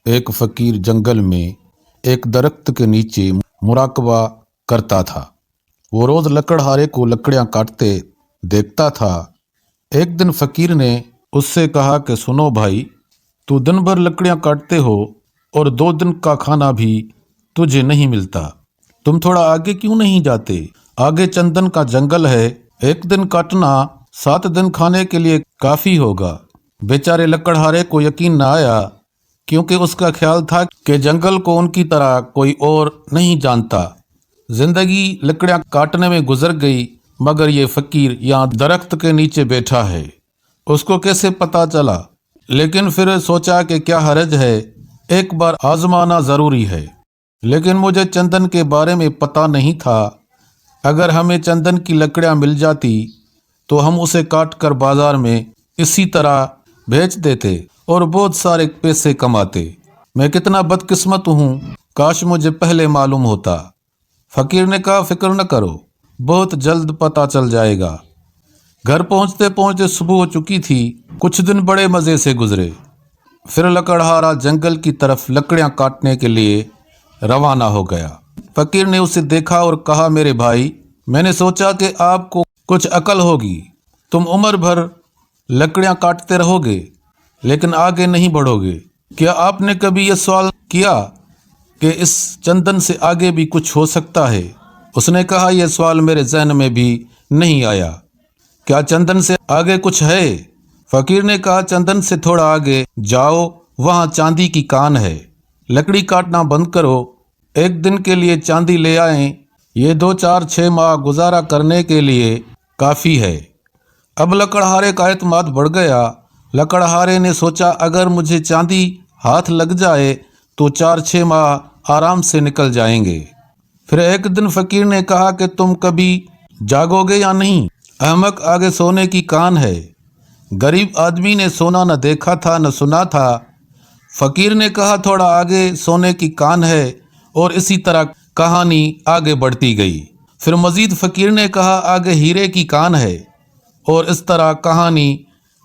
ایک فقیر جنگل میں ایک درخت کے نیچے مراقبہ کرتا تھا۔ وہ روز لکڑہارے کو لکڑیاں کاٹتے دیکھتا تھا۔ ایک دن فقیر نے اس سے کہا کہ سنو بھائی، تو دن بھر لکڑیاں کاٹتے ہو اور 2 دن کا کھانا بھی تجھے نہیں ملتا، تم تھوڑا آگے کیوں نہیں جاتے؟ آگے چندن کا جنگل ہے، 1 دن کاٹنا 7 دن کھانے کے لیے کافی ہوگا۔ بیچارے لکڑہارے کو یقین نہ آیا، کیونکہ اس کا خیال تھا کہ جنگل کو ان کی طرح کوئی اور نہیں جانتا۔ زندگی لکڑیاں کاٹنے میں گزر گئی، مگر یہ فقیر یہاں درخت کے نیچے بیٹھا ہے، اس کو کیسے پتا چلا؟ لیکن پھر سوچا کہ کیا حرج ہے، ایک بار آزمانا ضروری ہے۔ لیکن مجھے چندن کے بارے میں پتا نہیں تھا، اگر ہمیں چندن کی لکڑیاں مل جاتی تو ہم اسے کاٹ کر بازار میں اسی طرح بیچ دیتے اور بہت سارے پیسے کماتے۔ میں کتنا بدقسمت ہوں، کاش مجھے پہلے معلوم ہوتا۔ فقیر نے کہا فکر نہ کرو، بہت جلد پتہ چل جائے گا۔ گھر پہنچتے پہنچتے صبح ہو چکی تھی۔ کچھ دن بڑے مزے سے گزرے، پھر لکڑہارا جنگل کی طرف لکڑیاں کاٹنے کے لیے روانہ ہو گیا۔ فقیر نے اسے دیکھا اور کہا میرے بھائی، میں نے سوچا کہ آپ کو کچھ عقل ہوگی، تم عمر بھر لکڑیاں کاٹتے رہو گے لیکن آگے نہیں بڑھو گے۔ کیا آپ نے کبھی یہ سوال کیا کہ اس چندن سے آگے بھی کچھ ہو سکتا ہے؟ اس نے کہا یہ سوال میرے ذہن میں بھی نہیں آیا، کیا چندن سے آگے کچھ ہے؟ فقیر نے کہا چندن سے تھوڑا آگے جاؤ، وہاں چاندی کی کان ہے، لکڑی کاٹنا بند کرو، 1 دن کے لیے چاندی لے آئیں، یہ 2 4 6 ماہ گزارا کرنے کے لیے کافی ہے۔ اب لکڑہارے کا اعتماد بڑھ گیا۔ لکڑہارے نے سوچا اگر مجھے چاندی ہاتھ لگ جائے تو 4 6 ماہ آرام سے نکل جائیں گے۔ پھر ایک دن فقیر نے کہا کہ تم کبھی جاگو گے یا نہیں؟ احمق، آگے سونے کی کان ہے۔ غریب آدمی نے سونا نہ دیکھا تھا نہ سنا تھا۔ فقیر نے کہا تھوڑا آگے سونے کی کان ہے، اور اسی طرح کہانی آگے بڑھتی گئی۔ پھر مزید فقیر نے کہا آگے ہیرے کی کان ہے، اور اس طرح کہانی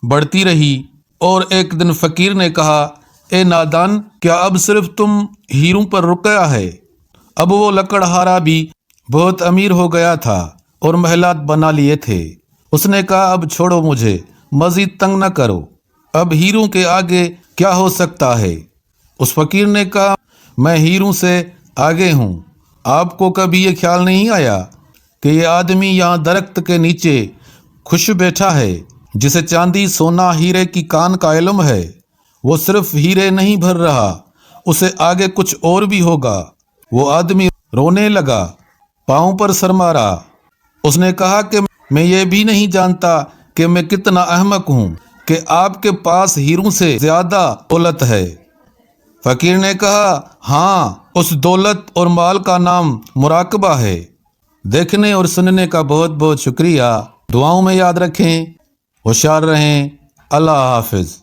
بڑھتی رہی۔ اور ایک دن فقیر نے کہا اے نادان، کیا اب صرف تم ہیروں پر رکا ہے؟ اب وہ لکڑہارا بھی بہت امیر ہو گیا تھا اور محلات بنا لیے تھے۔ اس نے کہا اب چھوڑو مجھے، مزید تنگ نہ کرو، اب ہیروں کے آگے کیا ہو سکتا ہے؟ اس فقیر نے کہا میں ہیروں سے آگے ہوں۔ آپ کو کبھی یہ خیال نہیں آیا کہ یہ آدمی یہاں درخت کے نیچے خوش بیٹھا ہے، جسے چاندی سونا ہیرے کی کان کا علم ہے؟ وہ صرف ہیرے نہیں بھر رہا، اسے آگے کچھ اور بھی ہوگا۔ وہ آدمی رونے لگا، پاؤں پر سر مارا۔ اس نے کہا کہ میں یہ بھی نہیں جانتا کہ میں کتنا احمق ہوں کہ آپ کے پاس ہیروں سے زیادہ دولت ہے۔ فقیر نے کہا ہاں، اس دولت اور مال کا نام مراقبہ ہے۔ دیکھنے اور سننے کا بہت بہت شکریہ۔ دعاؤں میں یاد رکھیں، ہوشیار رہیں۔ اللہ حافظ۔